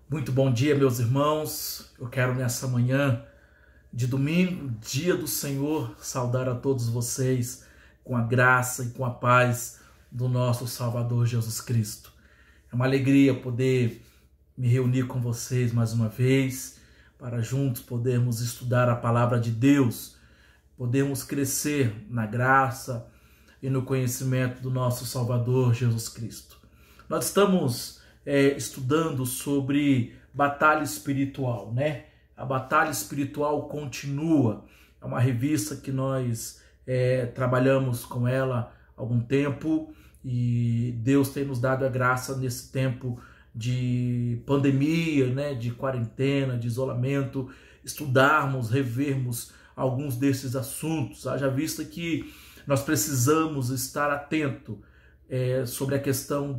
Muito bom dia, meus irmãos. Eu quero nessa manhã de domingo, dia do Senhor, saudar a todos vocês com a graça e com a paz do nosso Salvador Jesus Cristo. É uma alegria poder me reunir com vocês mais uma vez, para juntos podermos estudar a palavra de Deus, podermos crescer na graça e no conhecimento do nosso Salvador Jesus Cristo. Nós estamos estudando sobre batalha espiritual, né? A batalha espiritual continua. É uma revista que nós trabalhamos com ela há algum tempo e Deus tem nos dado a graça nesse tempo de pandemia, né? De quarentena, de isolamento, estudarmos, revermos alguns desses assuntos. Haja vista que nós precisamos estar atento sobre a questão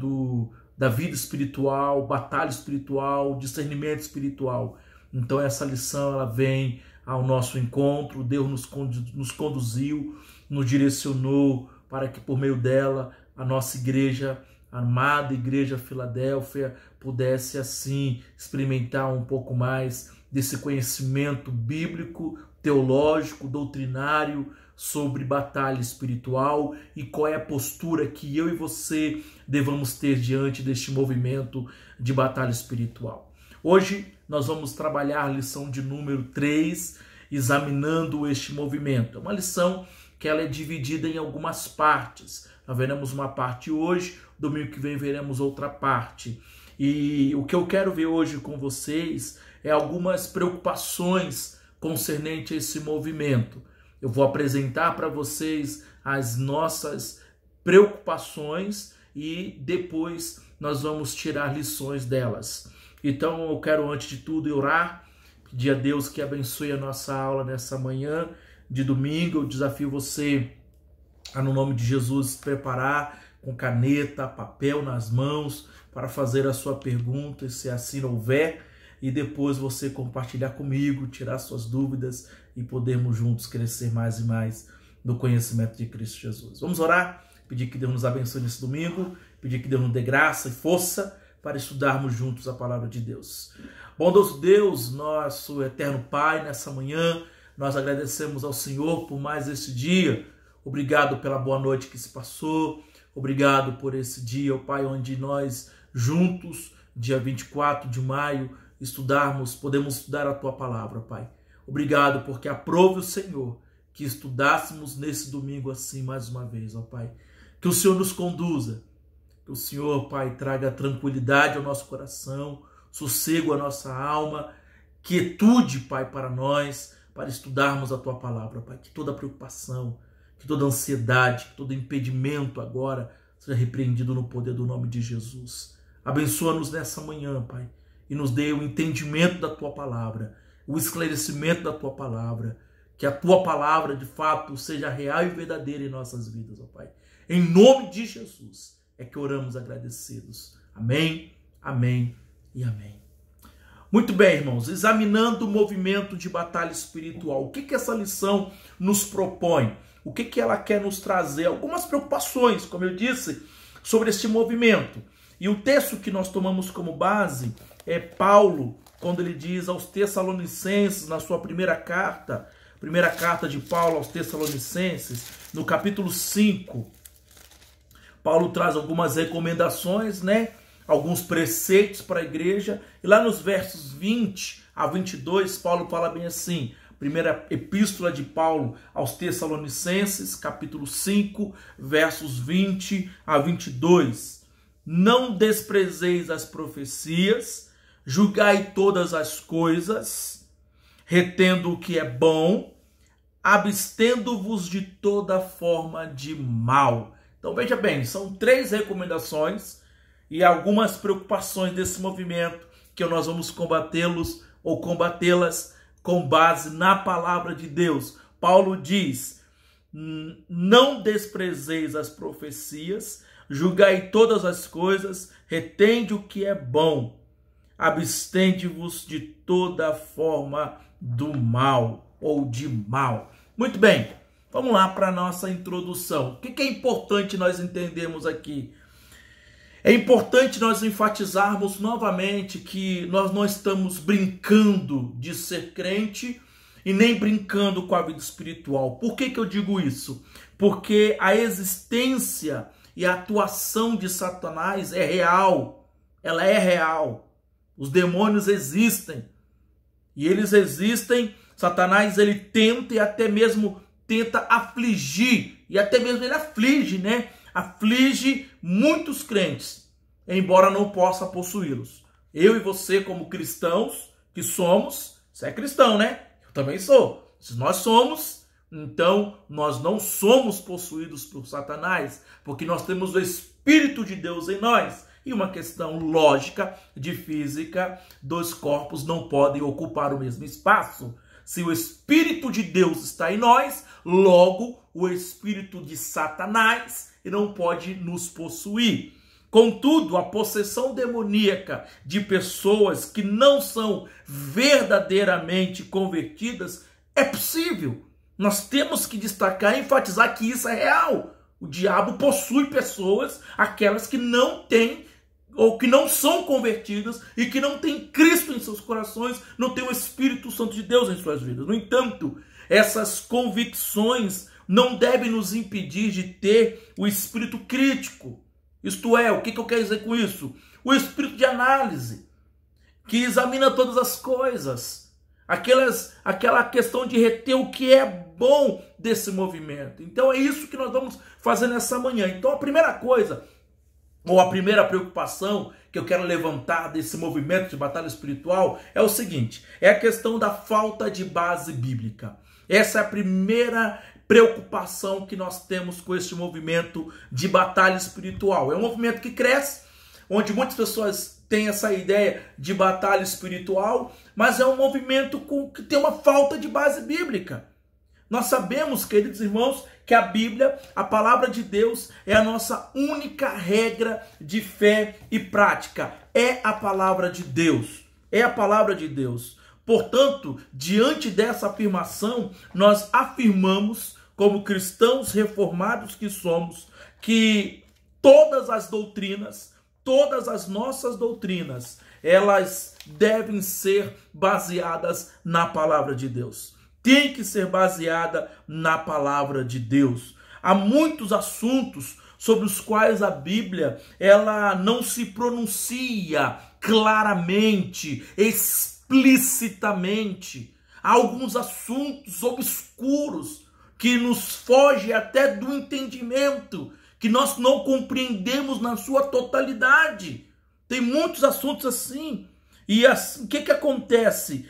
da vida espiritual, batalha espiritual, discernimento espiritual. Então essa lição ela vem ao nosso encontro. Deus nos conduziu, nos direcionou para que por meio dela a nossa igreja, a amada igreja Filadélfia, pudesse assim experimentar um pouco mais desse conhecimento bíblico, teológico, doutrinário sobre batalha espiritual e qual é a postura que eu e você devamos ter diante deste movimento de batalha espiritual. Hoje nós vamos trabalhar a lição de número 3, examinando este movimento. É uma lição que ela é dividida em algumas partes. Nós veremos uma parte hoje, domingo que vem veremos outra parte. E o que eu quero ver hoje com vocês é algumas preocupações concernentes a esse movimento. Eu vou apresentar para vocês as nossas preocupações e depois nós vamos tirar lições delas. Então eu quero, antes de tudo, orar, pedir a Deus que abençoe a nossa aula nessa manhã de domingo. Eu desafio você a, no nome de Jesus, se preparar com caneta, papel nas mãos para fazer a sua pergunta, se assim houver, e depois você compartilhar comigo, tirar suas dúvidas e podermos juntos crescer mais e mais no conhecimento de Cristo Jesus. Vamos orar, pedir que Deus nos abençoe nesse domingo, pedir que Deus nos dê graça e força para estudarmos juntos a palavra de Deus. Bondoso Deus, nosso eterno Pai, nessa manhã nós agradecemos ao Senhor por mais esse dia. Obrigado pela boa noite que se passou, obrigado por esse dia, ó Pai, onde nós juntos, dia 24 de maio, podemos estudar a Tua palavra, Pai. Obrigado porque aprove o Senhor que estudássemos nesse domingo assim mais uma vez, ó Pai. Que o Senhor nos conduza, que o Senhor, Pai, traga tranquilidade ao nosso coração, sossego à nossa alma, quietude, Pai, para nós, para estudarmos a Tua palavra, Pai. Que toda preocupação, que toda ansiedade, que todo impedimento agora seja repreendido no poder do nome de Jesus. Abençoa-nos nessa manhã, Pai, e nos dê o entendimento da Tua palavra, o esclarecimento da Tua palavra, que a Tua palavra, de fato, seja real e verdadeira em nossas vidas, ó Pai. Em nome de Jesus é que oramos agradecidos. Amém, amém e amém. Muito bem, irmãos, examinando o movimento de batalha espiritual, o que essa lição nos propõe? O que ela quer nos trazer? Algumas preocupações, como eu disse, sobre este movimento. E o texto que nós tomamos como base é Paulo, quando ele diz aos Tessalonicenses, na sua primeira carta de Paulo aos Tessalonicenses, no capítulo 5, Paulo traz algumas recomendações, né? Alguns preceitos para a igreja, e lá nos versos 20 a 22, Paulo fala bem assim, primeira epístola de Paulo aos Tessalonicenses, capítulo 5, versos 20 a 22. Não desprezeis as profecias, julgai todas as coisas, retendo o que é bom, abstendo-vos de toda forma de mal. Então veja bem, são 3 recomendações e algumas preocupações desse movimento que nós vamos combatê-las com base na palavra de Deus. Paulo diz, não desprezeis as profecias, julgai todas as coisas, retende o que é bom, abstende-vos de toda forma do mal ou de mal. Muito bem, vamos lá para a nossa introdução. O que é importante nós entendermos aqui? É importante nós enfatizarmos novamente que nós não estamos brincando de ser crente e nem brincando com a vida espiritual. Por que eu digo isso? Porque a existência e a atuação de Satanás é real. Ela é real. Os demônios existem. E eles existem. Satanás, ele tenta e até mesmo tenta afligir. E até mesmo ele aflige, né? Aflige muitos crentes, embora não possa possuí-los. Eu e você, como cristãos que somos, você é cristão, né? Eu também sou. Se nós somos, então nós não somos possuídos por Satanás, porque nós temos o Espírito de Deus em nós. E uma questão lógica de física, dois corpos não podem ocupar o mesmo espaço. Se o Espírito de Deus está em nós, logo o Espírito de Satanás não pode nos possuir. Contudo, a possessão demoníaca de pessoas que não são verdadeiramente convertidas é possível. Nós temos que destacar e enfatizar que isso é real. O diabo possui pessoas, aquelas que não têm ou que não são convertidas e que não têm Cristo em seus corações, não têm o Espírito Santo de Deus em suas vidas. No entanto, essas convicções não devem nos impedir de ter o espírito crítico. Isto é, o que eu quero dizer com isso? O espírito de análise, que examina todas as coisas. Aquela questão de reter o que é bom desse movimento. Então é isso que nós vamos fazer nessa manhã. Então a primeira coisa, ou a primeira preocupação que eu quero levantar desse movimento de batalha espiritual é o seguinte, é a questão da falta de base bíblica. Essa é a primeira preocupação que nós temos com este movimento de batalha espiritual. É um movimento que cresce, onde muitas pessoas têm essa ideia de batalha espiritual, mas é um movimento que tem uma falta de base bíblica. Nós sabemos, queridos irmãos, que a Bíblia, a palavra de Deus, é a nossa única regra de fé e prática. É a palavra de Deus. É a palavra de Deus. Portanto, diante dessa afirmação, nós afirmamos, como cristãos reformados que somos, que todas as doutrinas, todas as nossas doutrinas, elas devem ser baseadas na palavra de Deus. Tem que ser baseada na palavra de Deus. Há muitos assuntos sobre os quais a Bíblia ela não se pronuncia claramente, explicitamente. Há alguns assuntos obscuros que nos fogem até do entendimento, que nós não compreendemos na sua totalidade. Tem muitos assuntos assim. E assim, o que acontece?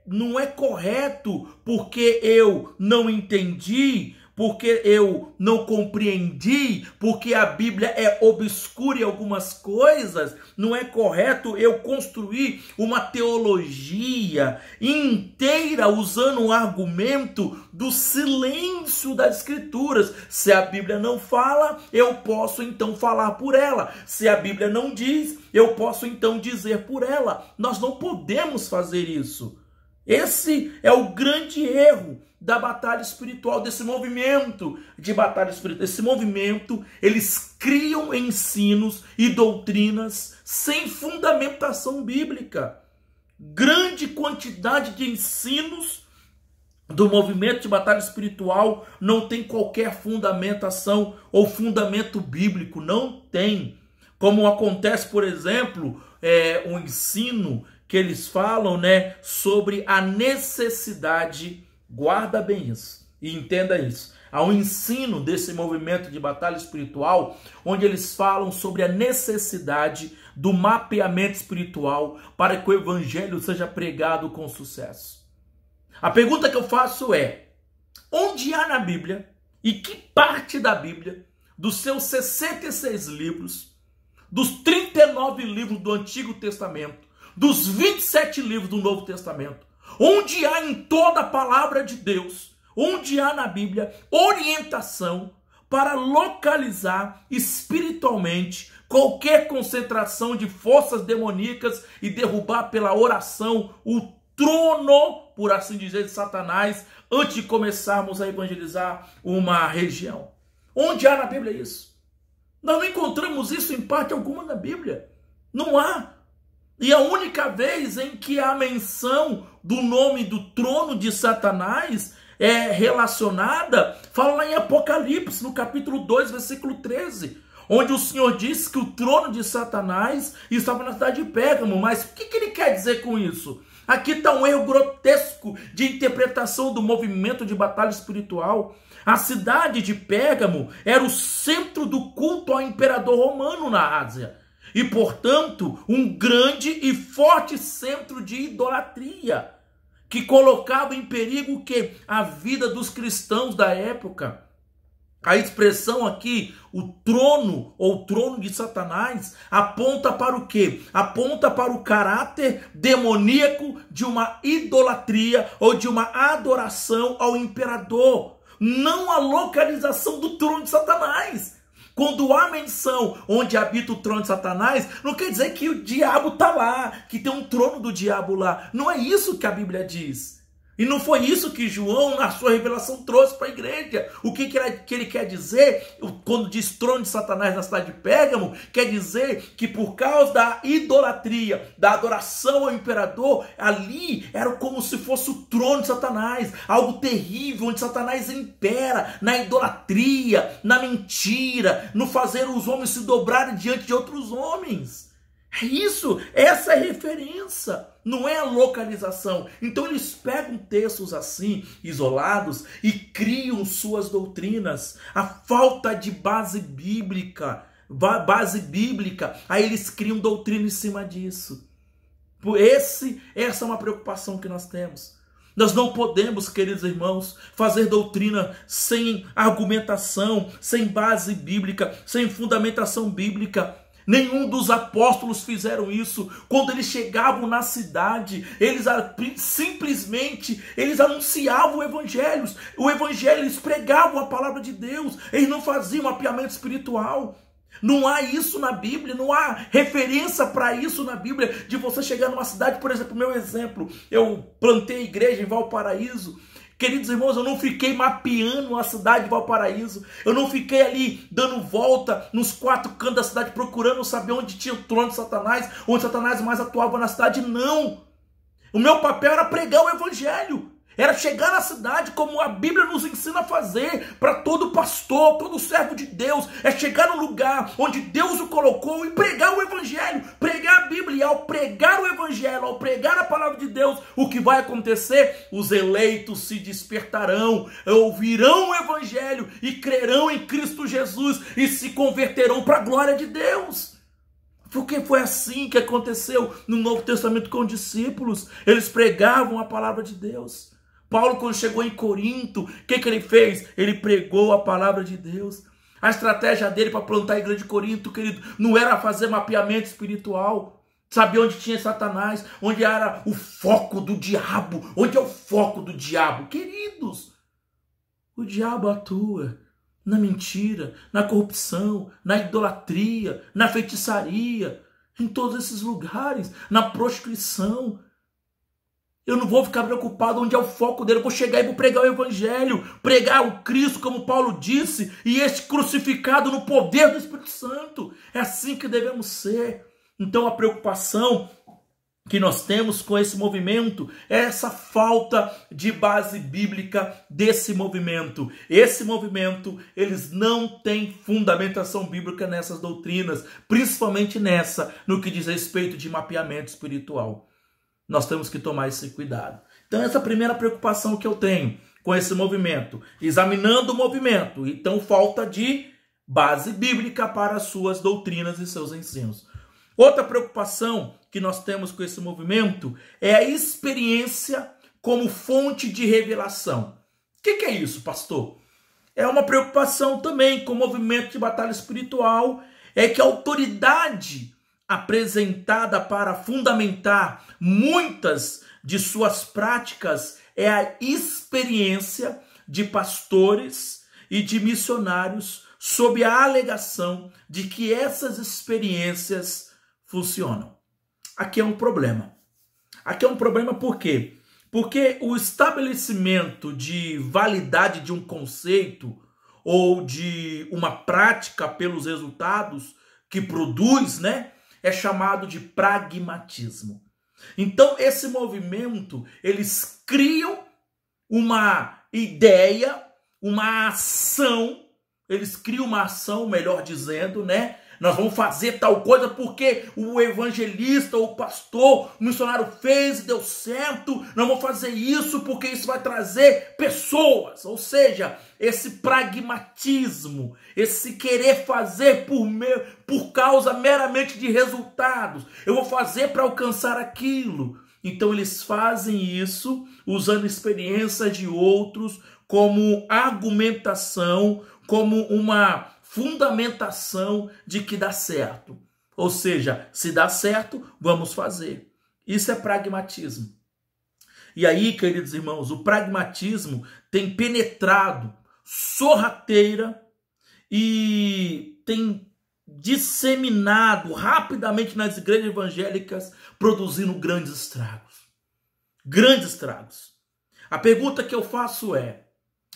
Não é correto porque eu não entendi, porque eu não compreendi, porque a Bíblia é obscura em algumas coisas, não é correto eu construir uma teologia inteira usando o argumento do silêncio das Escrituras. Se a Bíblia não fala, eu posso então falar por ela. Se a Bíblia não diz, eu posso então dizer por ela. Nós não podemos fazer isso. Esse é o grande erro da batalha espiritual, desse movimento de batalha espiritual. Esse movimento, eles criam ensinos e doutrinas sem fundamentação bíblica. Grande quantidade de ensinos do movimento de batalha espiritual não tem qualquer fundamentação ou fundamento bíblico, não tem. Como acontece, por exemplo, um ensino que eles falam, né, sobre a necessidade, guarda bem isso e entenda isso. Há um ensino desse movimento de batalha espiritual, onde eles falam sobre a necessidade do mapeamento espiritual para que o evangelho seja pregado com sucesso. A pergunta que eu faço é, onde há na Bíblia, e que parte da Bíblia, dos seus 66 livros, dos 39 livros do Antigo Testamento, dos 27 livros do Novo Testamento, onde há em toda a palavra de Deus, onde há na Bíblia orientação para localizar espiritualmente qualquer concentração de forças demoníacas e derrubar pela oração o trono, por assim dizer, de Satanás, antes de começarmos a evangelizar uma região. Onde há na Bíblia isso? Nós não encontramos isso em parte alguma na Bíblia. Não há. E a única vez em que há menção do nome do trono de Satanás é relacionada, fala lá em Apocalipse, no capítulo 2, versículo 13, onde o Senhor diz que o trono de Satanás estava na cidade de Pérgamo. Mas o que ele quer dizer com isso? Aqui está um erro grotesco de interpretação do movimento de batalha espiritual. A cidade de Pérgamo era o centro do culto ao imperador romano na Ásia. E, portanto, um grande e forte centro de idolatria, que colocava em perigo o quê? A vida dos cristãos da época. A expressão aqui, o trono ou trono de Satanás, aponta para o quê? Aponta para o caráter demoníaco de uma idolatria ou de uma adoração ao imperador, não a localização do trono de Satanás. Quando há menção onde habita o trono de Satanás, não quer dizer que o diabo está lá, que tem um trono do diabo lá. Não é isso que a Bíblia diz. E não foi isso que João, na sua revelação, trouxe para a igreja. O que ele quer dizer, quando diz trono de Satanás na cidade de Pérgamo, quer dizer que por causa da idolatria, da adoração ao imperador, ali era como se fosse o trono de Satanás, algo terrível, onde Satanás impera na idolatria, na mentira, no fazer os homens se dobrarem diante de outros homens. É isso, essa é a referência, não é a localização. Então eles pegam textos assim, isolados, e criam suas doutrinas. A falta de base bíblica, aí eles criam doutrina em cima disso. Essa é uma preocupação que nós temos. Nós não podemos, queridos irmãos, fazer doutrina sem argumentação, sem base bíblica, sem fundamentação bíblica. Nenhum dos apóstolos fizeram isso. Quando eles chegavam na cidade, eles simplesmente anunciavam o evangelho, eles pregavam a palavra de Deus, eles não faziam mapeamento espiritual. Não há isso na Bíblia, não há referência para isso na Bíblia, de você chegar numa cidade, por exemplo, meu exemplo, eu plantei igreja em Valparaíso. Queridos irmãos, eu não fiquei mapeando a cidade de Valparaíso. Eu não fiquei ali dando volta nos 4 cantos da cidade procurando saber onde tinha o trono de Satanás, onde Satanás mais atuava na cidade. Não! O meu papel era pregar o evangelho. Era chegar na cidade como a Bíblia nos ensina a fazer para todo pastor, todo servo de Deus. É chegar no lugar onde Deus o colocou e pregar o evangelho, pregar a Bíblia. E ao pregar o evangelho, ao pregar a palavra de Deus, o que vai acontecer? Os eleitos se despertarão, ouvirão o evangelho e crerão em Cristo Jesus e se converterão para a glória de Deus. Porque foi assim que aconteceu no Novo Testamento com os discípulos. Eles pregavam a palavra de Deus. Paulo, quando chegou em Corinto, o que ele fez? Ele pregou a palavra de Deus. A estratégia dele para plantar a igreja de Corinto, querido, não era fazer mapeamento espiritual, saber onde tinha Satanás, onde era o foco do diabo, onde é o foco do diabo. Queridos, o diabo atua na mentira, na corrupção, na idolatria, na feitiçaria, em todos esses lugares, na prostituição. Eu não vou ficar preocupado onde é o foco dele. Eu vou chegar e vou pregar o evangelho, pregar o Cristo, como Paulo disse, e este crucificado no poder do Espírito Santo. É assim que devemos ser. Então a preocupação que nós temos com esse movimento é essa falta de base bíblica desse movimento. Esse movimento, eles não têm fundamentação bíblica nessas doutrinas, principalmente nessa, no que diz respeito de mapeamento espiritual. Nós temos que tomar esse cuidado. Então essa é a primeira preocupação que eu tenho com esse movimento. Examinando o movimento, então falta de base bíblica para as suas doutrinas e seus ensinos. Outra preocupação que nós temos com esse movimento é a experiência como fonte de revelação. O que é isso, pastor? É uma preocupação também com o movimento de batalha espiritual, é que a autoridade apresentada para fundamentar muitas de suas práticas é a experiência de pastores e de missionários sob a alegação de que essas experiências funcionam. Aqui é um problema. Aqui é um problema por quê? Porque o estabelecimento de validade de um conceito ou de uma prática pelos resultados que produz, né? É chamado de pragmatismo. Então, esse movimento, eles criam uma ideia, uma ação, eles criam uma ação, melhor dizendo, né? Nós vamos fazer tal coisa porque o evangelista, o pastor, o missionário fez e deu certo. Nós vamos fazer isso porque isso vai trazer pessoas. Ou seja, esse pragmatismo, esse querer fazer por causa meramente de resultados. Eu vou fazer para alcançar aquilo. Então eles fazem isso usando experiências de outros como argumentação, como uma fundamentação de que dá certo. Ou seja, se dá certo, vamos fazer. Isso é pragmatismo. E aí, queridos irmãos, o pragmatismo tem penetrado sorrateira e tem disseminado rapidamente nas igrejas evangélicas, produzindo grandes estragos. Grandes estragos. A pergunta que eu faço é: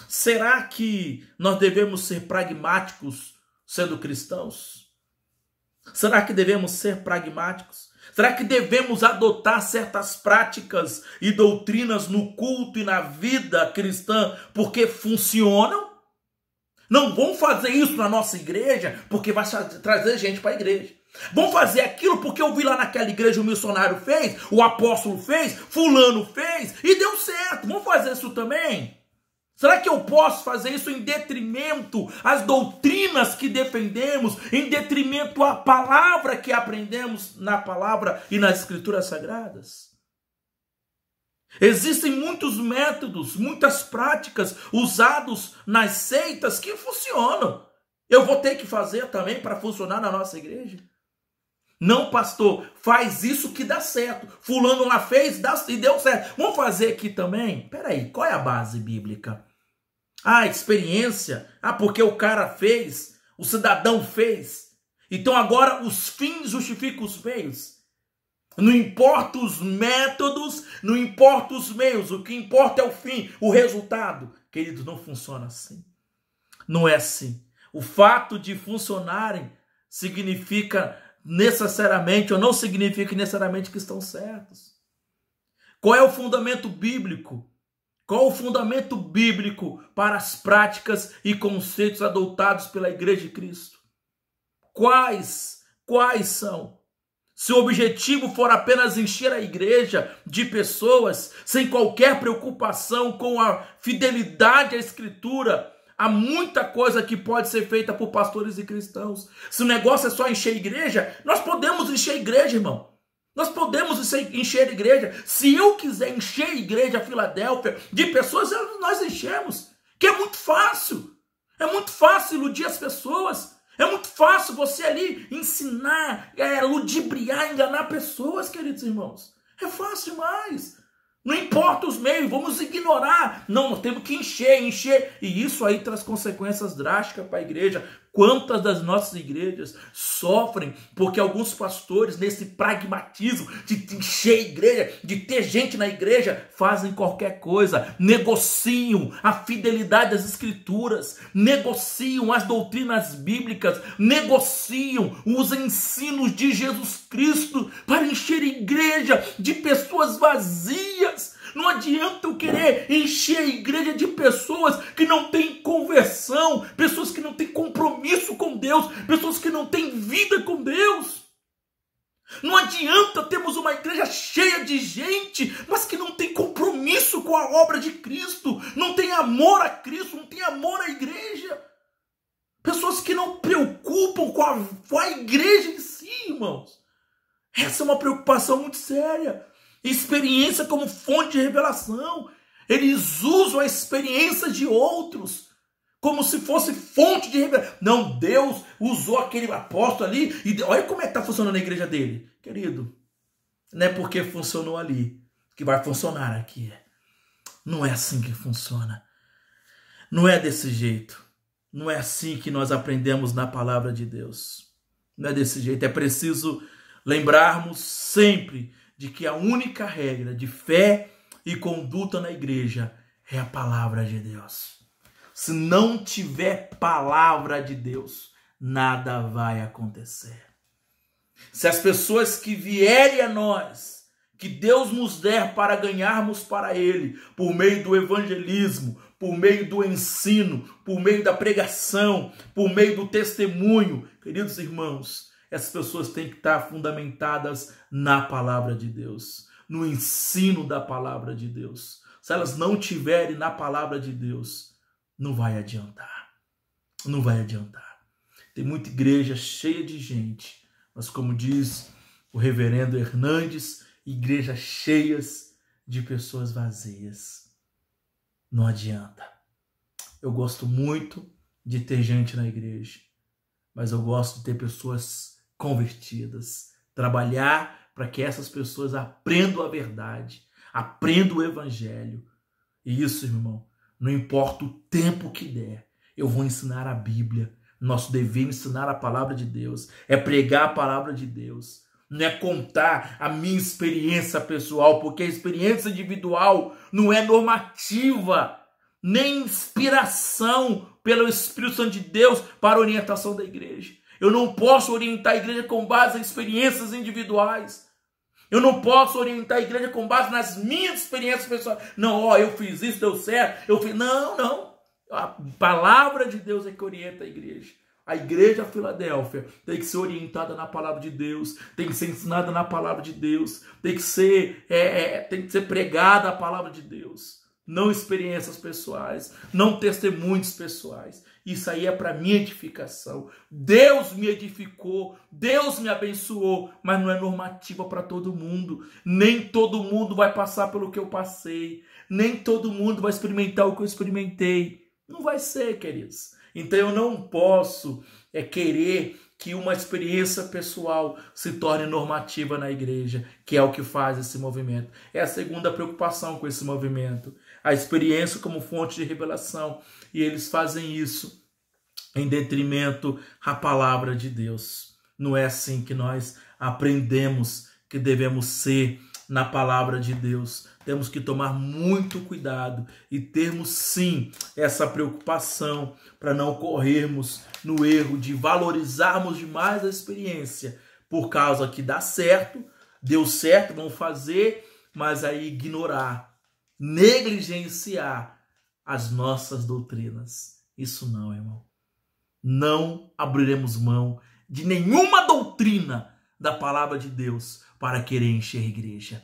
será que nós devemos ser pragmáticos sendo cristãos? Será que devemos ser pragmáticos? Será que devemos adotar certas práticas e doutrinas no culto e na vida cristã porque funcionam? Não vamos fazer isso na nossa igreja porque vai trazer gente para a igreja. Vamos fazer aquilo porque eu vi lá naquela igreja o missionário fez, o apóstolo fez, fulano fez e deu certo. Vamos fazer isso também? Será que eu posso fazer isso em detrimento às doutrinas que defendemos, em detrimento à palavra que aprendemos na palavra e nas escrituras sagradas? Existem muitos métodos, muitas práticas usados nas seitas que funcionam. Eu vou ter que fazer também para funcionar na nossa igreja? Não, pastor, faz isso que dá certo. Fulano lá fez e deu certo. Vamos fazer aqui também? Peraí, qual é a base bíblica? Ah, experiência. Ah, porque o cara fez, o cidadão fez. Então agora os fins justificam os meios. Não importa os métodos, não importa os meios. O que importa é o fim, o resultado. Queridos, não funciona assim. Não é assim. O fato de funcionarem significa necessariamente, ou não significa necessariamente que estão certos. Qual é o fundamento bíblico? Qual o fundamento bíblico para as práticas e conceitos adotados pela Igreja de Cristo? Quais são? Se o objetivo for apenas encher a igreja de pessoas sem qualquer preocupação com a fidelidade à Escritura, há muita coisa que pode ser feita por pastores e cristãos. Se o negócio é só encher a igreja, nós podemos encher a igreja, irmão. Nós podemos encher a igreja. Se eu quiser encher a igreja Filadélfia de pessoas, nós enchemos. Que é muito fácil. É muito fácil iludir as pessoas. É muito fácil você ali ensinar, ludibriar, enganar pessoas, queridos irmãos. É fácil demais. Não importa os meios, vamos ignorar. Não, nós temos que encher. E isso aí traz consequências drásticas para a igreja. Quantas das nossas igrejas sofrem porque alguns pastores, nesse pragmatismo de encher a igreja, de ter gente na igreja, fazem qualquer coisa, negociam a fidelidade das escrituras, negociam as doutrinas bíblicas, negociam os ensinos de Jesus Cristo para encher a igreja de pessoas vazias. Não adianta eu querer encher a igreja de pessoas que não têm conversão, pessoas que não têm compromisso com Deus, pessoas que não têm vida com Deus. Não adianta termos uma igreja cheia de gente, mas que não tem compromisso com a obra de Cristo, não tem amor a Cristo, não tem amor à igreja. Pessoas que não preocupam com a igreja em si, irmãos. Essa é uma preocupação muito séria. Experiência como fonte de revelação. Eles usam a experiência de outros como se fosse fonte de revelação. Não, Deus usou aquele apóstolo ali e olha como é que está funcionando a igreja dele. Querido, não é porque funcionou ali que vai funcionar aqui. Não é assim que funciona. Não é desse jeito. Não é assim que nós aprendemos na palavra de Deus. Não é desse jeito. É preciso lembrarmos sempre de que a única regra de fé e conduta na igreja é a palavra de Deus. Se não tiver palavra de Deus, nada vai acontecer. Se as pessoas que vierem a nós, que Deus nos der para ganharmos para Ele, por meio do evangelismo, por meio do ensino, por meio da pregação, por meio do testemunho, queridos irmãos, essas pessoas têm que estar fundamentadas na palavra de Deus, no ensino da palavra de Deus. Se elas não tiverem na palavra de Deus, não vai adiantar. Não vai adiantar. Tem muita igreja cheia de gente, mas como diz o reverendo Hernandes, igrejas cheias de pessoas vazias. Não adianta. Eu gosto muito de ter gente na igreja, mas eu gosto de ter pessoas convertidas. Trabalhar para que essas pessoas aprendam a verdade, aprendam o evangelho. E isso, irmão, não importa o tempo que der, eu vou ensinar a Bíblia. Nosso dever é ensinar a palavra de Deus, é pregar a palavra de Deus. Não é contar a minha experiência pessoal, porque a experiência individual não é normativa, nem inspiração pelo Espírito Santo de Deus para a orientação da igreja. Eu não posso orientar a igreja com base em experiências individuais. Eu não posso orientar a igreja com base nas minhas experiências pessoais. Não, eu fiz isso, deu certo. Não. A palavra de Deus é que orienta a igreja. A igreja Filadélfia tem que ser orientada na palavra de Deus, tem que ser ensinada na palavra de Deus, tem que ser pregada a palavra de Deus. Não experiências pessoais, não testemunhos pessoais. Isso aí é para minha edificação. Deus me edificou, Deus me abençoou, mas não é normativa para todo mundo. Nem todo mundo vai passar pelo que eu passei, nem todo mundo vai experimentar o que eu experimentei. Não vai ser, queridos. Então eu não posso querer que uma experiência pessoal se torne normativa na igreja, que é o que faz esse movimento. É a segunda preocupação com esse movimento. A experiência como fonte de revelação. E eles fazem isso em detrimento à palavra de Deus. Não é assim que nós aprendemos que devemos ser na palavra de Deus. Temos que tomar muito cuidado e termos sim essa preocupação para não corrermos no erro de valorizarmos demais a experiência por causa que dá certo, deu certo, vamos fazer, mas aí ignorar, negligenciar as nossas doutrinas. Isso não, irmão. Não abriremos mão de nenhuma doutrina da palavra de Deus para querer encher a igreja.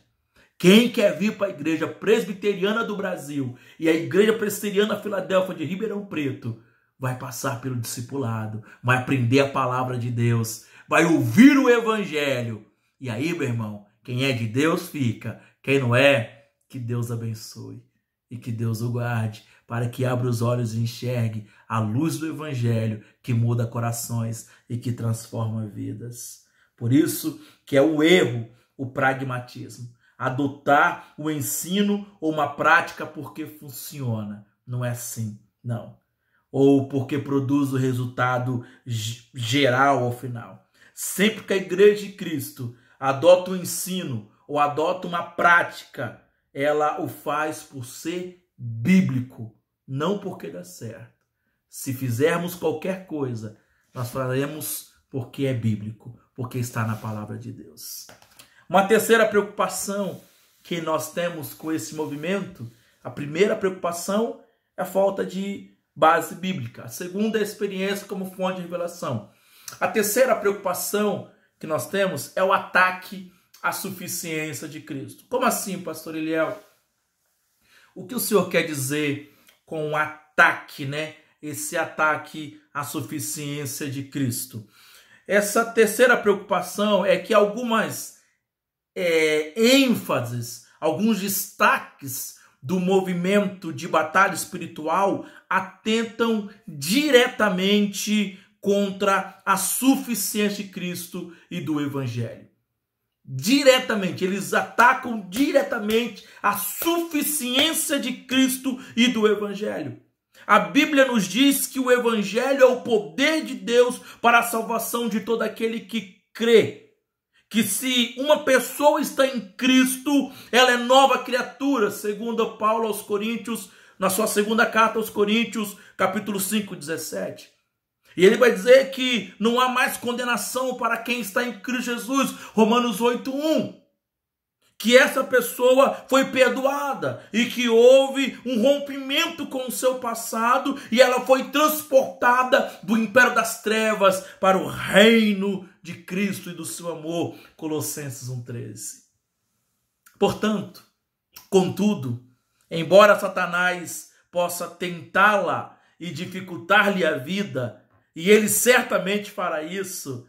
Quem quer vir para a igreja presbiteriana do Brasil e a igreja presbiteriana Filadélfia de Ribeirão Preto vai passar pelo discipulado, vai aprender a palavra de Deus, vai ouvir o evangelho. E aí, meu irmão, quem é de Deus fica, quem não é, que Deus abençoe e que Deus o guarde para que abra os olhos e enxergue a luz do evangelho que muda corações e que transforma vidas. Por isso que é o erro, o pragmatismo. Adotar o ensino ou uma prática porque funciona. Não é assim, não. Ou porque produz o resultado geral ao final. Sempre que a igreja de Cristo adota um ensino ou adota uma prática, ela o faz por ser bíblico, não porque dá certo. Se fizermos qualquer coisa, nós faremos porque é bíblico, porque está na palavra de Deus. Uma terceira preocupação que nós temos com esse movimento, a primeira preocupação é a falta de base bíblica. A segunda é a experiência como fonte de revelação. A terceira preocupação que nós temos é o ataque à suficiência de Cristo. Como assim, pastor Eliel? O que o senhor quer dizer com o ataque, né? Esse ataque à suficiência de Cristo. Essa terceira preocupação é que algumas ênfases, alguns destaques do movimento de batalha espiritual atentam diretamente contra a suficiência de Cristo e do Evangelho. Diretamente, eles atacam diretamente a suficiência de Cristo e do Evangelho. A Bíblia nos diz que o Evangelho é o poder de Deus para a salvação de todo aquele que crê. Que se uma pessoa está em Cristo, ela é nova criatura, segundo Paulo aos Coríntios, na sua segunda carta aos Coríntios, capítulo 5, 17. E ele vai dizer que não há mais condenação para quem está em Cristo Jesus, Romanos 8, 1. Que essa pessoa foi perdoada e que houve um rompimento com o seu passado e ela foi transportada do império das trevas para o reino de Cristo e do seu amor, Colossenses 1,13. Portanto, contudo, embora Satanás possa tentá-la e dificultar-lhe a vida, e ele certamente fará isso,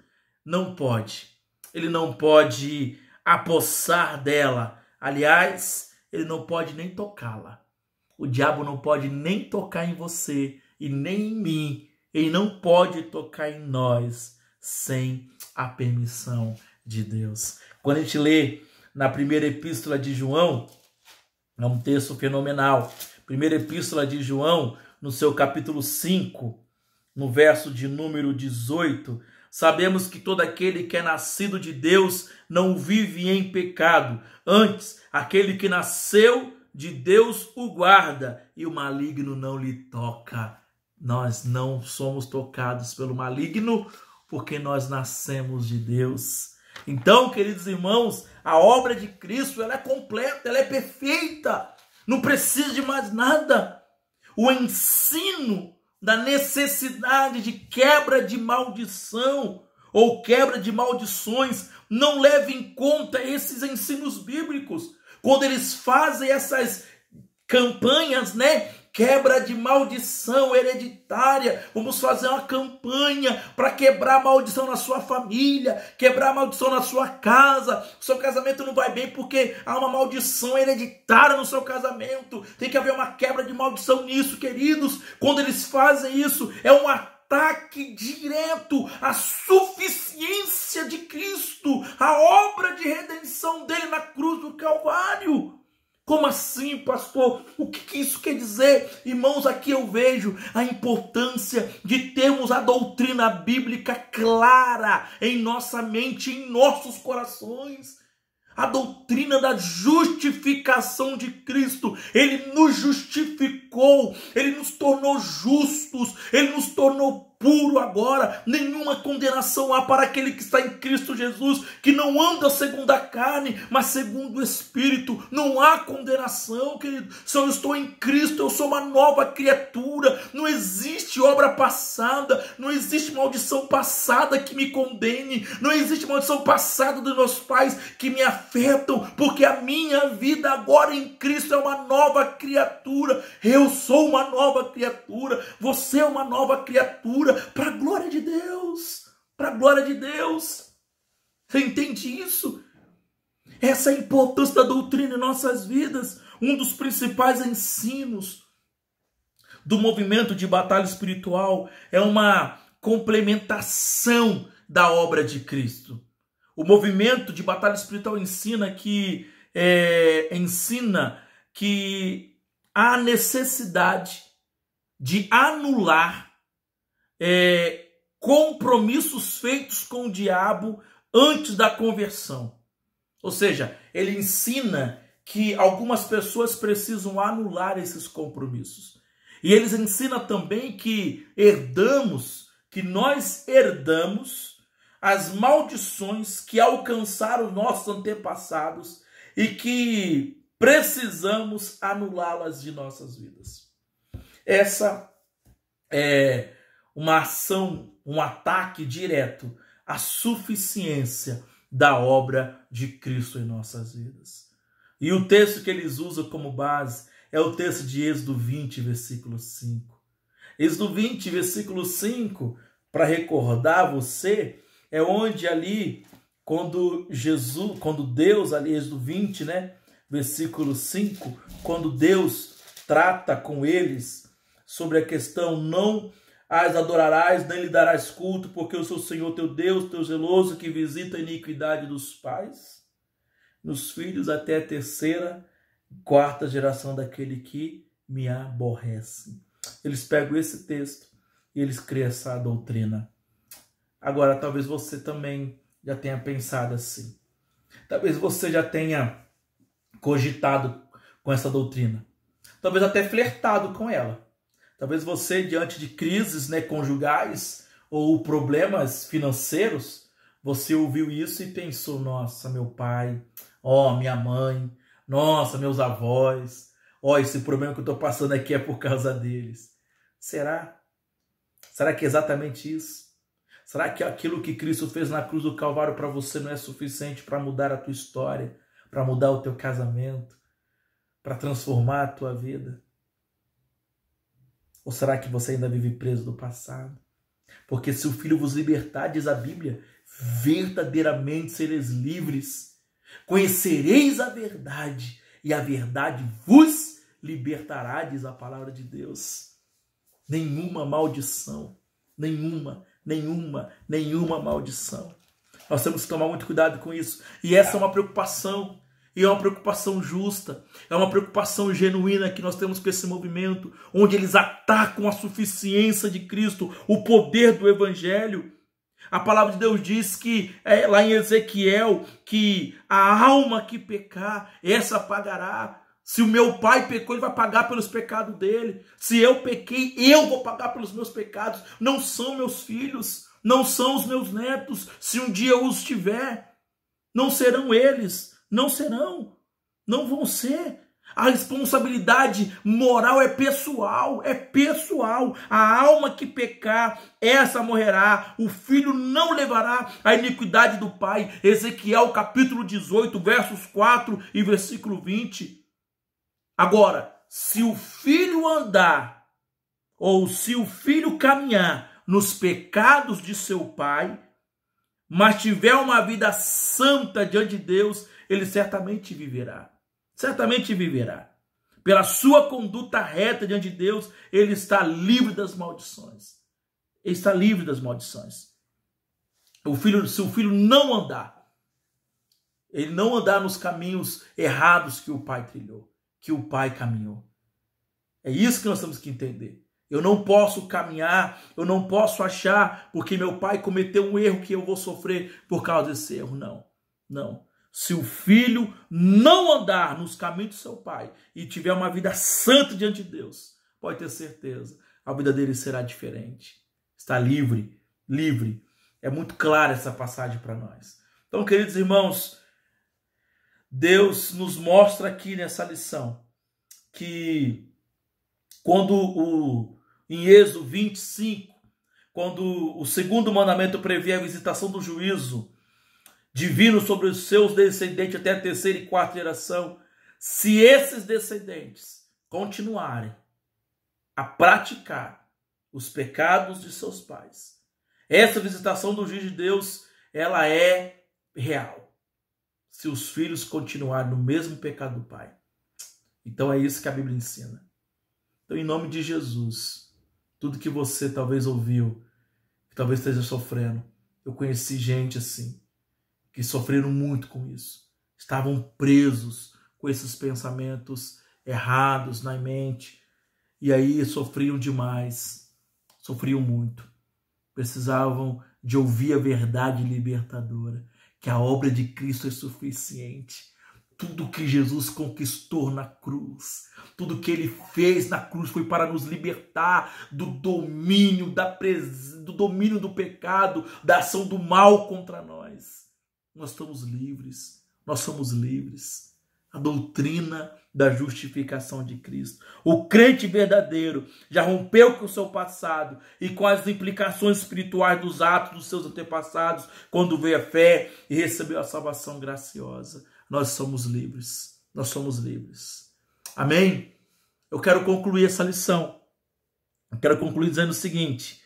ele não pode apossar dela. Aliás, ele não pode nem tocá-la. O diabo não pode nem tocar em você e nem em mim. Ele não pode tocar em nós sem a permissão de Deus. Quando a gente lê na primeira epístola de João, é um texto fenomenal. Primeira epístola de João, no seu capítulo 5, no verso de número 18, sabemos que todo aquele que é nascido de Deus não vive em pecado. Antes, aquele que nasceu de Deus o guarda e o maligno não lhe toca. Nós não somos tocados pelo maligno porque nós nascemos de Deus. Então, queridos irmãos, a obra de Cristo ela é completa, ela é perfeita. Não precisa de mais nada. O ensino da necessidade de quebra de maldição ou quebra de maldições não leva em conta esses ensinos bíblicos. Quando eles fazem essas campanhas, quebra de maldição hereditária. Vamos fazer uma campanha para quebrar a maldição na sua família, quebrar a maldição na sua casa. O seu casamento não vai bem porque há uma maldição hereditária no seu casamento. Tem que haver uma quebra de maldição nisso, queridos. Quando eles fazem isso, é um ataque direto à suficiência de Cristo, à obra de redenção dele na cruz do Calvário. Como assim, pastor? O que isso quer dizer? Irmãos, aqui eu vejo a importância de termos a doutrina bíblica clara em nossa mente, em nossos corações. A doutrina da justificação de Cristo. Ele nos justificou, ele nos tornou justos, ele nos tornou puro agora. Nenhuma condenação há para aquele que está em Cristo Jesus, que não anda segundo a carne, mas segundo o Espírito. Não há condenação, querido. Se eu estou em Cristo, eu sou uma nova criatura. Não existe obra passada, não existe maldição passada que me condene, não existe maldição passada dos meus pais que me afetam, porque a minha vida agora em Cristo é uma nova criatura. Eu sou uma nova criatura, você é uma nova criatura, para a glória de Deus, para a glória de Deus. Você entende isso? Essa é a importância da doutrina em nossas vidas. Um dos principais ensinos do movimento de batalha espiritual é uma complementação da obra de Cristo. O movimento de batalha espiritual ensina que há necessidade de anular compromissos feitos com o diabo antes da conversão. Ou seja, ele ensina que algumas pessoas precisam anular esses compromissos. E eles ensinam também que nós herdamos as maldições que alcançaram nossos antepassados e que precisamos anulá-las de nossas vidas. Essa é uma ação, um ataque direto à suficiência da obra de Cristo em nossas vidas. E o texto que eles usam como base é o texto de Êxodo 20, versículo 5. Êxodo 20, versículo 5, para recordar você, é onde ali, quando Deus, ali, Êxodo 20, versículo 5, quando Deus trata com eles sobre a questão: não as adorarás, nem lhe darás culto, porque eu sou o Senhor teu Deus, teu zeloso, que visita a iniquidade dos pais nos filhos até a terceira, quarta geração daquele que me aborrece. Eles pegam esse texto e eles criam essa doutrina. Agora, talvez você também já tenha pensado assim. Talvez você já tenha cogitado com essa doutrina. talvez até flertado com ela. Talvez você, diante de crises, né, conjugais ou problemas financeiros, você ouviu isso e pensou, nossa, meu pai, minha mãe, nossa, meus avós, esse problema que eu estou passando aqui é por causa deles. Será? Será que é exatamente isso? Será que aquilo que Cristo fez na cruz do Calvário para você não é suficiente para mudar a tua história, para mudar o teu casamento, para transformar a tua vida? Ou será que você ainda vive preso do passado? Porque se o Filho vos libertar, diz a Bíblia, verdadeiramente sereis livres. Conhecereis a verdade e a verdade vos libertará, diz a palavra de Deus. Nenhuma maldição, nenhuma maldição. Nós temos que tomar muito cuidado com isso. E essa é uma preocupação. E é uma preocupação justa, é uma preocupação genuína que nós temos com esse movimento, onde eles atacam a suficiência de Cristo, o poder do Evangelho. A palavra de Deus diz que, lá em Ezequiel, que a alma que pecar, essa pagará. Se o meu pai pecou, ele vai pagar pelos pecados dele. Se eu pequei, eu vou pagar pelos meus pecados. Não são meus filhos, não são os meus netos. Se um dia eu os tiver, não serão eles. Não serão, não vão ser. A responsabilidade moral é pessoal, A alma que pecar, essa morrerá. O filho não levará a iniquidade do pai. Ezequiel capítulo 18, versos 4 e versículo 20. Agora, se o filho andar, ou se o filho caminhar nos pecados de seu pai, mas tiver uma vida santa diante de Deus, ele certamente viverá. Certamente viverá. Pela sua conduta reta diante de Deus, ele está livre das maldições. Ele está livre das maldições. Se o filho não andar, ele não andar nos caminhos errados que o pai trilhou, que o pai caminhou. É isso que nós temos que entender. Eu não posso caminhar, eu não posso achar, porque meu pai cometeu um erro que eu vou sofrer por causa desse erro. Não. Se o filho não andar nos caminhos do seu pai e tiver uma vida santa diante de Deus, pode ter certeza, a vida dele será diferente. Está livre. É muito clara essa passagem para nós. Então, queridos irmãos, Deus nos mostra aqui nessa lição que quando em Êxodo 25, quando o segundo mandamento prevê a visitação do juízo divino sobre os seus descendentes até a terceira e quarta geração, se esses descendentes continuarem a praticar os pecados de seus pais, essa visitação do juízo de Deus, ela é real. Se os filhos continuarem no mesmo pecado do pai. Então é isso que a Bíblia ensina. Então, em nome de Jesus, tudo que você talvez ouviu, que talvez esteja sofrendo, eu conheci gente assim, que sofreram muito com isso. Estavam presos com esses pensamentos errados na mente. E aí sofriam demais. Sofriam muito. Precisavam de ouvir a verdade libertadora. Que a obra de Cristo é suficiente. Tudo que Jesus conquistou na cruz, tudo que ele fez na cruz foi para nos libertar do domínio, do domínio do pecado, da ação do mal contra nós. Nós estamos livres, nós somos livres. A doutrina da justificação de Cristo. O crente verdadeiro já rompeu com o seu passado e com as implicações espirituais dos atos dos seus antepassados quando veio a fé e recebeu a salvação graciosa. Nós somos livres. Nós somos livres. Amém? Eu quero concluir essa lição. Eu quero concluir dizendo o seguinte.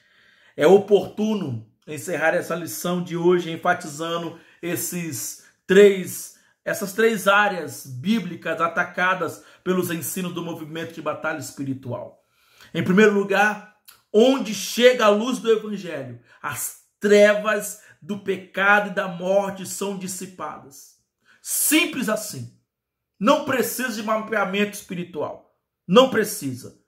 É oportuno encerrar essa lição de hoje enfatizando essas três áreas bíblicas atacadas pelos ensinos do movimento de batalha espiritual. Em primeiro lugar, onde chega a luz do Evangelho, as trevas do pecado e da morte são dissipadas. Simples assim. Não precisa de mapeamento espiritual. Não precisa.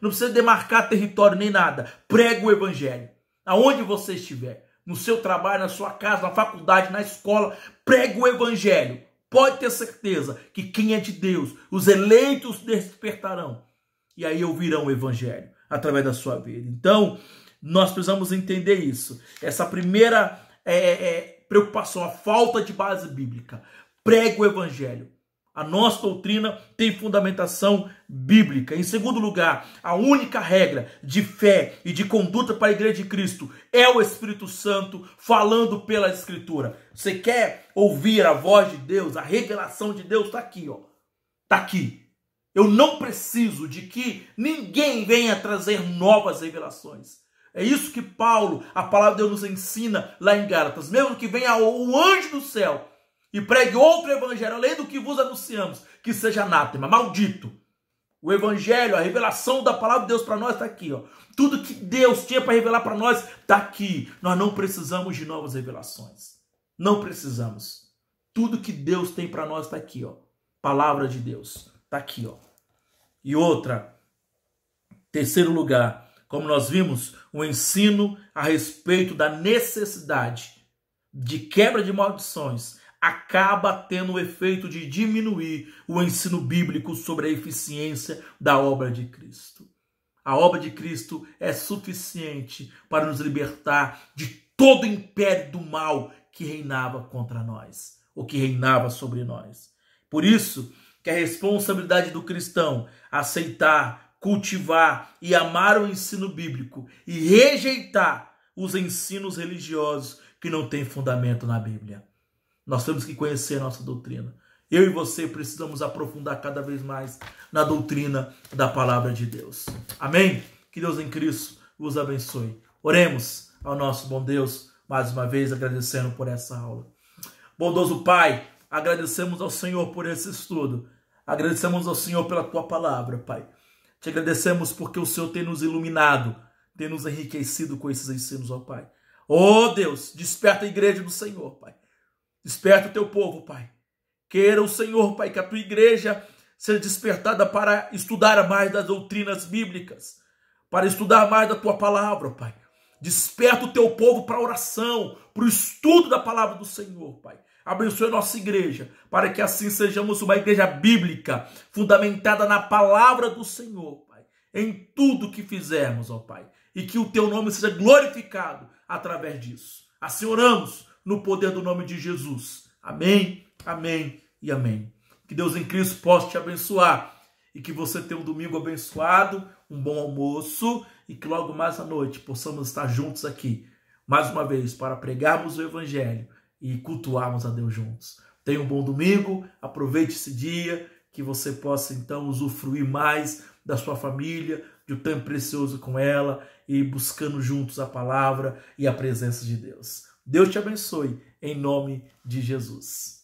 Não precisa demarcar território nem nada. Prega o Evangelho. Aonde você estiver. No seu trabalho, na sua casa, na faculdade, na escola. Prega o Evangelho. pode ter certeza que quem é de Deus, os eleitos despertarão. E aí ouvirão o evangelho através da sua vida. Então, nós precisamos entender isso. Essa primeira preocupação, a falta de base bíblica. Pregue o evangelho. A nossa doutrina tem fundamentação bíblica. Em segundo lugar, a única regra de fé e de conduta para a igreja de Cristo é o Espírito Santo falando pela Escritura. Você quer ouvir a voz de Deus, a revelação de Deus? Está aqui, ó. Está aqui. Eu não preciso de que ninguém venha trazer novas revelações. É isso que Paulo, a palavra de Deus, nos ensina lá em Gálatas. Mesmo que venha o anjo do céu e pregue outro evangelho, além do que vos anunciamos, que seja anátema, maldito. O evangelho, a revelação da palavra de Deus para nós está aqui, ó. Tudo que Deus tinha para revelar para nós está aqui. Nós não precisamos de novas revelações. Não precisamos. Tudo que Deus tem para nós está aqui, ó. Palavra de Deus está aqui, ó. E outra, terceiro lugar, como nós vimos, o ensino a respeito da necessidade de quebra de maldições acaba tendo o efeito de diminuir o ensino bíblico sobre a eficiência da obra de Cristo. A obra de Cristo é suficiente para nos libertar de todo o império do mal que reinava contra nós, ou que reinava sobre nós. Por isso que a responsabilidade do cristão aceitar, cultivar e amar o ensino bíblico e rejeitar os ensinos religiosos que não têm fundamento na Bíblia. Nós temos que conhecer a nossa doutrina. Eu e você precisamos aprofundar cada vez mais na doutrina da palavra de Deus. Amém? Que Deus em Cristo vos abençoe. Oremos ao nosso bom Deus, mais uma vez agradecendo por essa aula. Bondoso Pai, agradecemos ao Senhor por esse estudo. Agradecemos ao Senhor pela tua palavra, Pai. Te agradecemos porque o Senhor tem nos iluminado, tem nos enriquecido com esses ensinos, ó Pai. Oh Deus, desperta a igreja do Senhor, Pai. Desperta o teu povo, Pai. Queira o Senhor, Pai, que a tua igreja seja despertada para estudar mais das doutrinas bíblicas, para estudar mais da tua palavra, Pai. Desperta o teu povo para a oração, para o estudo da palavra do Senhor, Pai. Abençoe a nossa igreja, para que assim sejamos uma igreja bíblica, fundamentada na palavra do Senhor, Pai. Em tudo que fizermos, ó Pai. E que o teu nome seja glorificado através disso. Assim oramos no poder do nome de Jesus. Amém, amém e amém. Que Deus em Cristo possa te abençoar. E que você tenha um domingo abençoado, um bom almoço. E que logo mais à noite possamos estar juntos aqui, mais uma vez, para pregarmos o Evangelho e cultuarmos a Deus juntos. Tenha um bom domingo, aproveite esse dia, que você possa então usufruir mais da sua família, de um tempo precioso com ela e buscando juntos a palavra e a presença de Deus. Deus te abençoe, em nome de Jesus.